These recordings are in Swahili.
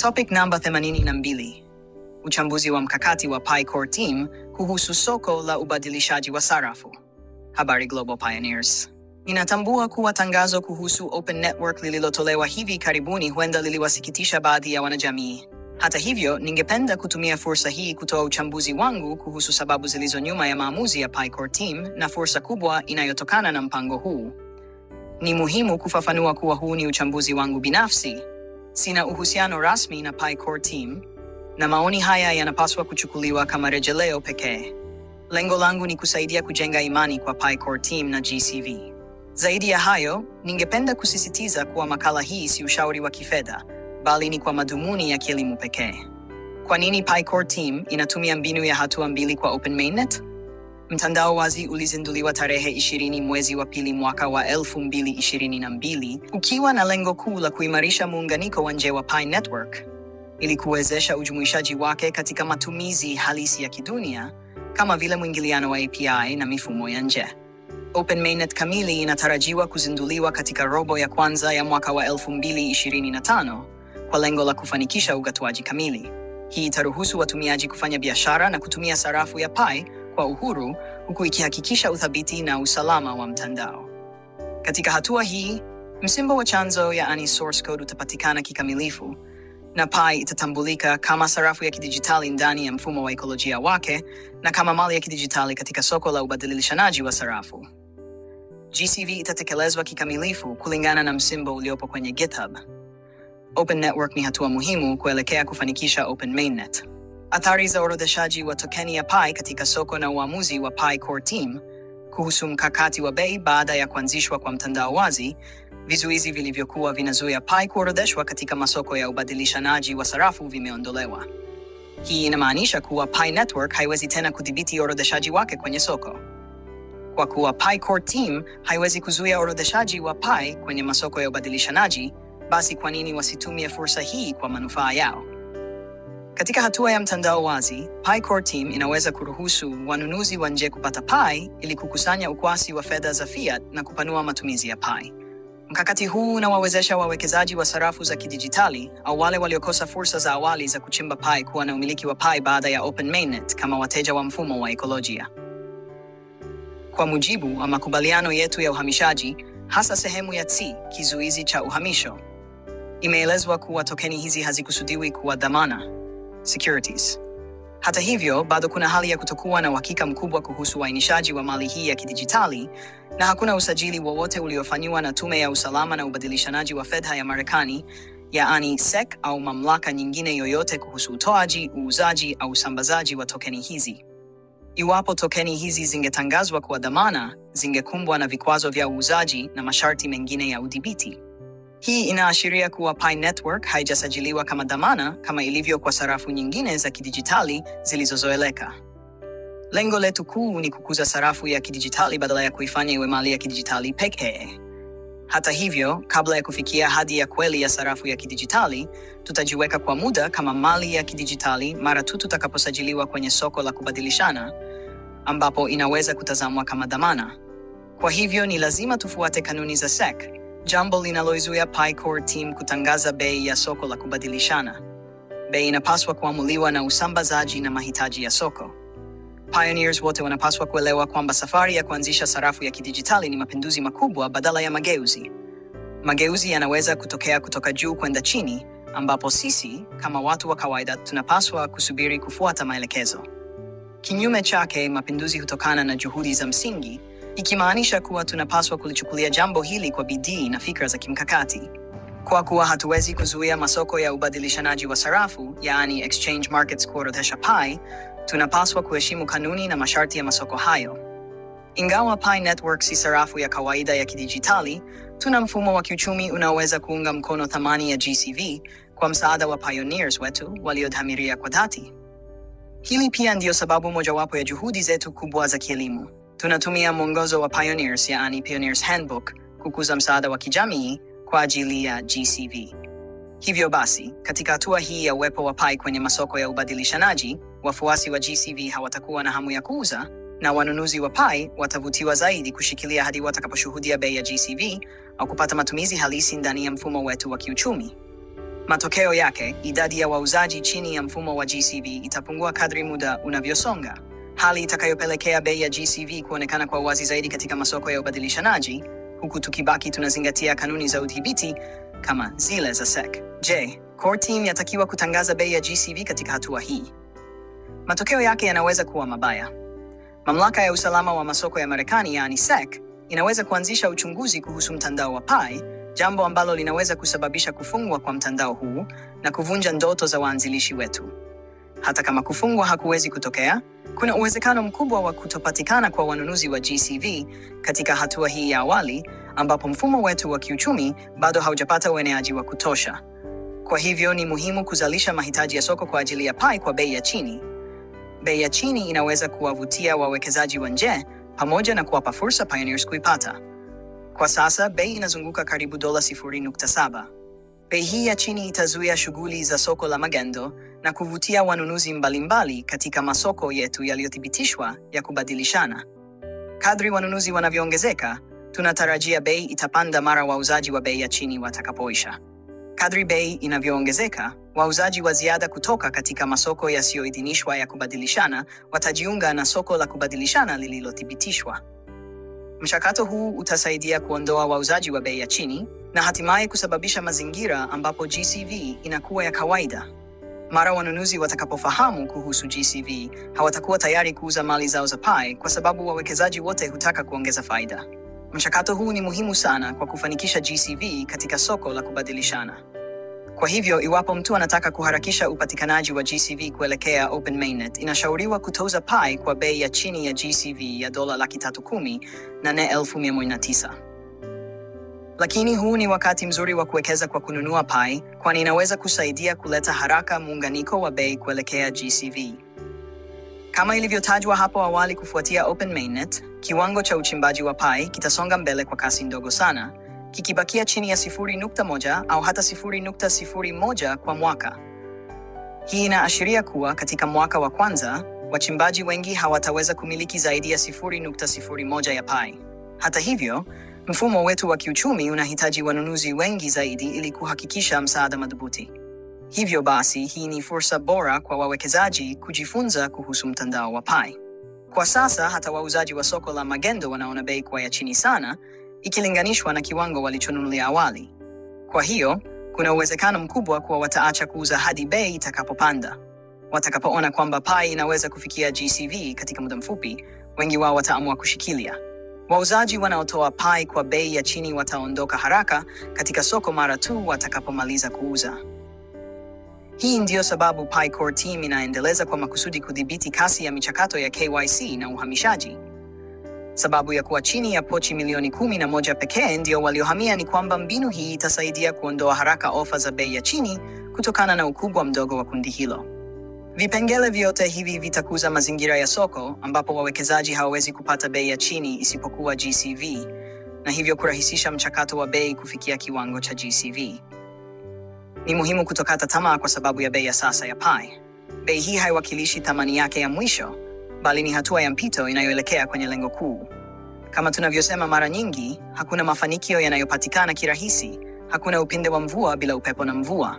Topic namba 82. Uchambuzi wa mkakati wa Pi Core Team kuhusu soko la ubadilishaji wa sarafu. Habari Global Pioneers. Ninatambua kuwa tangazo kuhusu Open Network lililotolewa hivi karibuni huenda liliwasikitisha baadhi ya wanajamii. Hata hivyo, ningependa kutumia fursa hii kutoa uchambuzi wangu kuhusu sababu zilizo nyuma ya maamuzi ya Pi Core Team na fursa kubwa inayotokana na mpango huu. Ni muhimu kufafanua kuwa huu ni uchambuzi wangu binafsi. Sina uhusiano rasmi na Pi Core Team, na maoni haya yanapaswa kuchukuliwa kama rejeleo pekee. Lengo langu ni kusaidia kujenga imani kwa Pi Core Team na GCV. Zaidi ya hayo, ningependa kusisitiza kuwa makala hii si ushauri wa kifedha, bali ni kwa madhumuni ya kielimu pekee. Kwa nini Pi Core Team inatumia mbinu ya hatua mbili kwa Open Mainnet? Mtandao wazi ulizinduliwa tarehe 20 mwezi wa pili mwaka wa 2022, ukiwa na lengo kuu la kuimarisha muunganiko wa nje wa Pi Network, ili kuwezesha ujumuishaji wake katika matumizi halisi ya kidunia, kama vile mwingiliano wa API na mifumo ya nje. Open Mainnet kamili inatarajiwa kuzinduliwa katika robo ya kwanza ya mwaka wa 2025, kwa lengo la kufanikisha ugatuaji kamili. Hii itaruhusu watumiaji kufanya biashara na kutumia sarafu ya Pi kwa uhuru, huku ikihakikisha uthabiti na usalama wa mtandao. Katika hatua hii, msimbo wa chanzo yaani source code utapatikana kikamilifu, na Pi itatambulika kama sarafu ya kidijitali ndani ya mfumo wa ekolojia wake na kama mali ya kidijitali katika soko la ubadilishanaji wa sarafu. GCV itatekelezwa kikamilifu kulingana na msimbo uliopo kwenye GitHub. Open Network ni hatua muhimu kuelekea kufanikisha Open Mainnet. Athari za orodheshaji wa tokeni ya Pi katika soko na uamuzi wa Pi Core Team kuhusu mkakati wa bei baada ya kuanzishwa kwa mtandao wazi. Vizuizi vilivyokuwa vinazuia Pi kuorodheshwa katika masoko ya ubadilishanaji wa sarafu vimeondolewa. Hii inamaanisha kuwa Pi Network haiwezi tena kudhibiti orodheshaji wake kwenye soko. Kwa kuwa Pi Core Team haiwezi kuzuia orodheshaji wa Pi kwenye masoko ya ubadilishanaji, basi kwa nini wasitumie fursa hii kwa manufaa yao? Katika hatua ya mtandao wazi, Pi Core Team inaweza kuruhusu wanunuzi wa nje kupata Pi ili kukusanya ukwasi wa fedha za fiat na kupanua matumizi ya Pi. Mkakati huu unawawezesha wawekezaji wa sarafu za kidijitali au wale waliokosa fursa za awali za kuchimba Pi kuwa na umiliki wa Pi baada ya Open Mainnet kama wateja wa mfumo wa ekolojia. Kwa mujibu wa makubaliano yetu ya uhamishaji, hasa sehemu ya C, kizuizi cha uhamisho, imeelezwa kuwa tokeni hizi hazikusudiwi kuwa dhamana, securities. Hata hivyo, bado kuna hali ya kutokuwa na uhakika mkubwa kuhusu uainishaji wa mali hii ya kidijitali, na hakuna usajili wowote uliofanywa na Tume ya Usalama na Ubadilishanaji wa Fedha ya Marekani, yaani SEC, au mamlaka nyingine yoyote kuhusu utoaji, uuzaji au usambazaji wa tokeni hizi. Iwapo tokeni hizi zingetangazwa kuwa dhamana, zingekumbwa na vikwazo vya uuzaji na masharti mengine ya udhibiti. Hii inaashiria kuwa Pi Network haijasajiliwa kama dhamana kama ilivyo kwa sarafu nyingine za kidijitali zilizozoeleka. Lengo letu kuu ni kukuza sarafu ya kidijitali badala ya kuifanya iwe mali ya kidijitali pekee. Hata hivyo, kabla ya kufikia hadhi ya kweli ya sarafu ya kidijitali, tutajiweka kwa muda kama mali ya kidijitali mara tu tutakaposajiliwa kwenye soko la kubadilishana, ambapo inaweza kutazamwa kama dhamana. Kwa hivyo ni lazima tufuate kanuni za SEC, jambo linaloizuia Pi Core Team kutangaza bei ya soko la kubadilishana. Bei inapaswa kuamuliwa na usambazaji na mahitaji ya soko. Pioneers wote wanapaswa kuelewa kwamba safari ya kuanzisha sarafu ya kidijitali ni mapinduzi makubwa badala ya mageuzi. Mageuzi yanaweza kutokea kutoka juu kwenda chini, ambapo sisi, kama watu wa kawaida, tunapaswa kusubiri kufuata maelekezo. Kinyume chake, mapinduzi hutokana na juhudi za msingi, ikimaanisha kuwa tunapaswa kulichukulia jambo hili kwa bidii na fikra za kimkakati. Kwa kuwa hatuwezi kuzuia masoko ya ubadilishanaji wa sarafu, yaani exchange markets, kuorodhesha Pi, tunapaswa kuheshimu kanuni na masharti ya masoko hayo. Ingawa Pi Network si sarafu ya kawaida ya kidijitali, tuna mfumo wa kiuchumi unaoweza kuunga mkono thamani ya GCV kwa msaada wa pioneers wetu waliodhamiria kwa dhati. Hili pia ndiyo sababu mojawapo ya juhudi zetu kubwa za kielimu. Tunatumia mwongozo wa Pioneers, yaani Pioneers Handbook, kukuza msaada wa kijamii kwa ajili ya GCV. Hivyo basi, katika hatua hii ya uwepo wa Pi kwenye masoko ya ubadilishanaji, wafuasi wa GCV hawatakuwa na hamu ya kuuza, na wanunuzi wa Pi watavutiwa zaidi kushikilia hadi watakaposhuhudia bei ya GCV au kupata matumizi halisi ndani ya mfumo wetu wa kiuchumi. Matokeo yake, idadi ya wauzaji chini ya mfumo wa GCV itapungua kadri muda unavyosonga, hali itakayopelekea bei ya GCV kuonekana kwa wazi zaidi katika masoko ya ubadilishanaji, huku tukibaki tunazingatia kanuni za udhibiti kama zile za SEC. Je, Core Team yatakiwa kutangaza bei ya GCV katika hatua hii? Matokeo yake yanaweza kuwa mabaya. Mamlaka ya usalama wa masoko ya Marekani, yaani SEC, inaweza kuanzisha uchunguzi kuhusu mtandao wa Pi, jambo ambalo linaweza kusababisha kufungwa kwa mtandao huu na kuvunja ndoto za waanzilishi wetu. Hata kama kufungwa hakuwezi kutokea, kuna uwezekano mkubwa wa kutopatikana kwa wanunuzi wa GCV katika hatua hii ya awali, ambapo mfumo wetu wa kiuchumi bado haujapata ueneaji wa kutosha. Kwa hivyo ni muhimu kuzalisha mahitaji ya soko kwa ajili ya Pi kwa bei ya chini. Bei ya chini inaweza kuwavutia wawekezaji wa nje pamoja na kuwapa fursa pioneers kuipata. Kwa sasa bei inazunguka karibu $0.7. Bei hii ya chini itazuia shughuli za soko la magendo na kuvutia wanunuzi mbalimbali katika masoko yetu yaliyothibitishwa ya kubadilishana. Kadri wanunuzi wanavyoongezeka, tunatarajia bei itapanda mara wauzaji wa bei ya chini watakapoisha. Kadri bei inavyoongezeka, wauzaji wa ziada kutoka katika masoko yasiyoidhinishwa ya kubadilishana watajiunga na soko la kubadilishana lililothibitishwa. Mchakato huu utasaidia kuondoa wauzaji wa bei ya chini na hatimaye kusababisha mazingira ambapo GCV inakuwa ya kawaida. Mara wanunuzi watakapofahamu kuhusu GCV, hawatakuwa tayari kuuza mali zao za Pi kwa sababu wawekezaji wote hutaka kuongeza faida. Mchakato huu ni muhimu sana kwa kufanikisha GCV katika soko la kubadilishana. Kwa hivyo, iwapo mtu anataka kuharakisha upatikanaji wa GCV kuelekea Open Mainnet, inashauriwa kutouza Pi kwa bei ya chini ya GCV ya $310,000 na $1,109. Lakini huu ni wakati mzuri wa kuwekeza kwa kununua Pi, kwani inaweza kusaidia kuleta haraka muunganiko wa bei kuelekea GCV. Kama ilivyotajwa hapo awali, kufuatia Open Mainnet, kiwango cha uchimbaji wa Pi kitasonga mbele kwa kasi ndogo sana, kikibakia chini ya 0.1 au hata 0.01 kwa mwaka. Hii inaashiria kuwa katika mwaka wa kwanza, wachimbaji wengi hawataweza kumiliki zaidi ya 0.01 ya Pi. Hata hivyo, mfumo wetu wa kiuchumi unahitaji wanunuzi wengi zaidi ili kuhakikisha msaada madhubuti. Hivyo basi, hii ni fursa bora kwa wawekezaji kujifunza kuhusu mtandao wa Pi. Kwa sasa, hata wauzaji wa soko la magendo wanaona bei kuwa ya chini sana, ikilinganishwa na kiwango walichonunulia awali. Kwa hiyo, kuna uwezekano mkubwa kuwa wataacha kuuza hadi bei itakapopanda. Watakapoona kwamba Pi inaweza kufikia GCV katika muda mfupi, wengi wao wataamua kushikilia. Wauzaji wanaotoa Pi kwa bei ya chini wataondoka haraka katika soko mara tu watakapomaliza kuuza. Hii ndiyo sababu Pi Core Team inaendeleza kwa makusudi kudhibiti kasi ya michakato ya KYC na uhamishaji. Sababu ya kuwa chini ya pochi milioni 11 pekee ndio waliohamia ni kwamba mbinu hii itasaidia kuondoa haraka ofa za bei ya chini kutokana na ukubwa mdogo wa kundi hilo. Vipengele vyote hivi vitakuza mazingira ya soko ambapo wawekezaji hawawezi kupata bei ya chini isipokuwa GCV, na hivyo kurahisisha mchakato wa bei kufikia kiwango cha GCV. Ni muhimu kutokata tamaa kwa sababu ya bei ya sasa ya Pi. Bei hii haiwakilishi thamani yake ya mwisho, bali ni hatua ya mpito inayoelekea kwenye lengo kuu. Kama tunavyosema mara nyingi, hakuna mafanikio yanayopatikana kirahisi, hakuna upinde wa mvua bila upepo na mvua.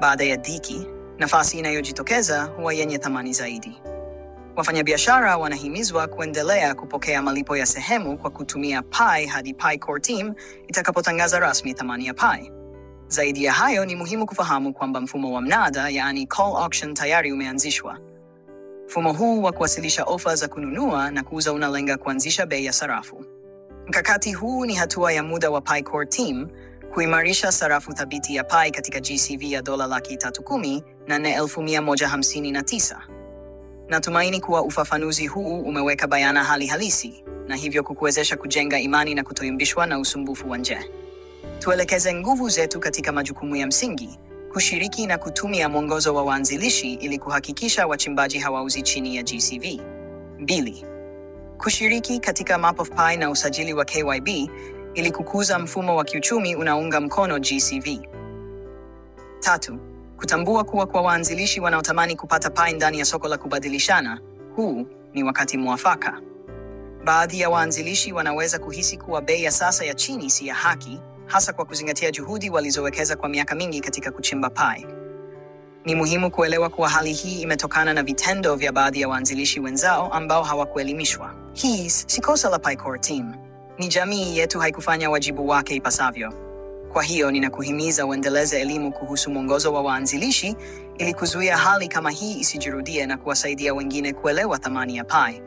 Baada ya dhiki, nafasi inayojitokeza huwa yenye thamani zaidi. Wafanyabiashara wanahimizwa kuendelea kupokea malipo ya sehemu kwa kutumia Pi hadi Pi Core Team itakapotangaza rasmi thamani ya Pi. Zaidi ya hayo, ni muhimu kufahamu kwamba mfumo wa mnada, yaani call auction, tayari umeanzishwa. Mfumo huu wa kuwasilisha ofa za kununua na kuuza unalenga kuanzisha bei ya sarafu. Mkakati huu ni hatua ya muda wa Pi Core Team kuimarisha sarafu thabiti ya Pi katika GCV ya $310,000 na $1,159. Natumaini kuwa ufafanuzi huu umeweka bayana hali halisi, na hivyo kukuwezesha kujenga imani na kutoyumbishwa na usumbufu wa nje. Tuelekeze nguvu zetu katika majukumu ya msingi, kushiriki na kutumia mwongozo wa waanzilishi ili kuhakikisha wachimbaji hawauzi chini ya GCV. 2. Kushiriki katika Map of Pi na usajili wa KYB ili kukuza mfumo wa kiuchumi unaunga mkono GCV. 3. Kutambua kuwa kwa waanzilishi wanaotamani kupata Pi ndani ya soko la kubadilishana, huu ni wakati mwafaka. Baadhi ya waanzilishi wanaweza kuhisi kuwa bei ya sasa ya chini si ya haki, hasa kwa kuzingatia juhudi walizowekeza kwa miaka mingi katika kuchimba Pi. Ni muhimu kuelewa kuwa hali hii imetokana na vitendo vya baadhi ya waanzilishi wenzao ambao hawakuelimishwa. Hii si kosa la Pi Core Team. Ni jamii yetu haikufanya wajibu wake ipasavyo. Kwa hiyo ninakuhimiza uendeleze elimu kuhusu mwongozo wa waanzilishi ili kuzuia hali kama hii isijirudie na kuwasaidia wengine kuelewa thamani ya Pi.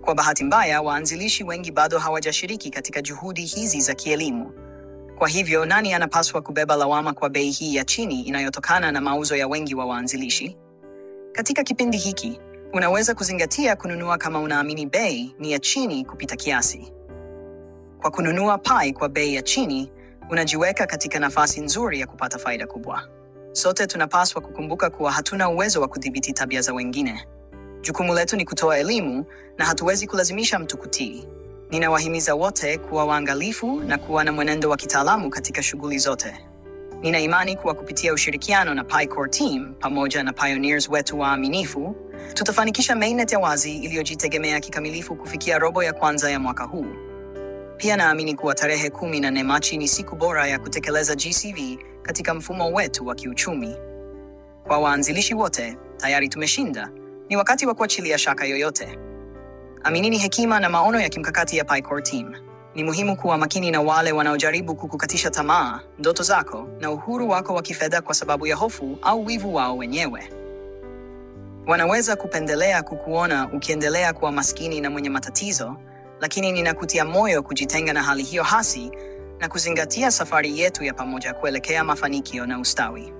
Kwa bahati mbaya, waanzilishi wengi bado hawajashiriki katika juhudi hizi za kielimu. Kwa hivyo, nani anapaswa kubeba lawama kwa bei hii ya chini inayotokana na mauzo ya wengi wa waanzilishi? Katika kipindi hiki, unaweza kuzingatia kununua kama unaamini bei ni ya chini kupita kiasi. Kwa kununua Pi kwa bei ya chini, unajiweka katika nafasi nzuri ya kupata faida kubwa. Sote tunapaswa kukumbuka kuwa hatuna uwezo wa kudhibiti tabia za wengine. Jukumu letu ni kutoa elimu na hatuwezi kulazimisha mtu kutii. Ninawahimiza wote kuwa waangalifu na kuwa na mwenendo wa kitaalamu katika shughuli zote. Nina imani kuwa kupitia ushirikiano na Pi Core Team pamoja na pioneers wetu waaminifu, tutafanikisha mainnet ya wazi iliyojitegemea kikamilifu kufikia robo ya kwanza ya mwaka huu. Pia naamini kuwa tarehe 14 Machi ni siku bora ya kutekeleza GCV katika mfumo wetu wa kiuchumi. Kwa waanzilishi wote, tayari tumeshinda. Ni wakati wa kuachilia shaka yoyote. Aminini hekima na maono ya kimkakati ya Pi Core Team. Ni muhimu kuwa makini na wale wanaojaribu kukukatisha tamaa, ndoto zako na uhuru wako wa kifedha kwa sababu ya hofu au wivu wao wenyewe. Wanaweza kupendelea kukuona ukiendelea kuwa maskini na mwenye matatizo, lakini ninakutia moyo kujitenga na hali hiyo hasi na kuzingatia safari yetu ya pamoja kuelekea mafanikio na ustawi.